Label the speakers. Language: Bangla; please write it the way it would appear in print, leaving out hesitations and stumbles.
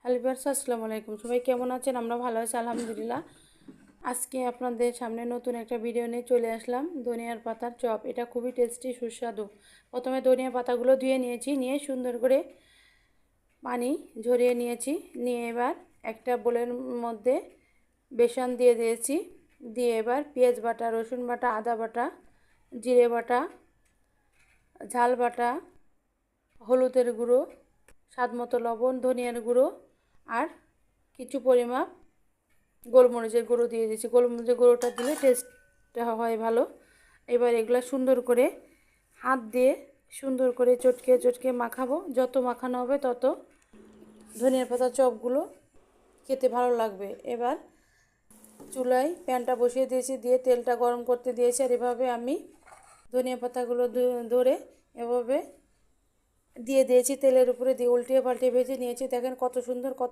Speaker 1: হ্যালো ভিউয়ার্স, আসসালামু আলাইকুম। সবাই কেমন আছেন? আমরা ভালো আছি আলহামদুলিল্লাহ। আজকে আপনাদের সামনে নতুন একটা ভিডিও নিয়ে চলে আসলাম। ধনিয়ার পাতার চপ, এটা খুবই টেস্টি সুস্বাদু। প্রথমে ধনিয়া পাতাগুলো ধুয়ে নিয়েছি, নিয়ে সুন্দর করে পানি ঝরিয়ে নিয়েছি। নিয়ে এবার একটা বোলের মধ্যে বেসন দিয়ে দিয়েছি। দিয়ে এবার পেঁয়াজ বাটা, রসুন বাটা, আদা বাটা, জিরে বাটা, ঝাল বাটা, হলুদের গুঁড়ো, স্বাদ মতো লবণ, ধনিয়ার গুঁড়ো আর কিছু পরিমাপ গোলমরিচের গুঁড়ো দিয়ে দিয়েছি। গোলমরিচের গুঁড়োটা দিলে টেস্টটা হয় ভালো। এবার এগুলো সুন্দর করে হাত দিয়ে সুন্দর করে চটকে চটকে মাখাবো। যত মাখানো হবে তত ধনিয়ার পাতা চপগুলো খেতে ভালো লাগবে। এবার চুলায় প্যানটা বসিয়ে দিয়েছি, দিয়ে তেলটা গরম করতে দিয়েছি। আর এভাবে আমি ধনিয়া পাতাগুলো ধরে এভাবে দিয়ে দিয়েছি তেলের উপরে, দিয়ে উল্টিয়ে পাল্টিয়ে ভেজে নিয়েছি। দেখেন কত সুন্দর, কত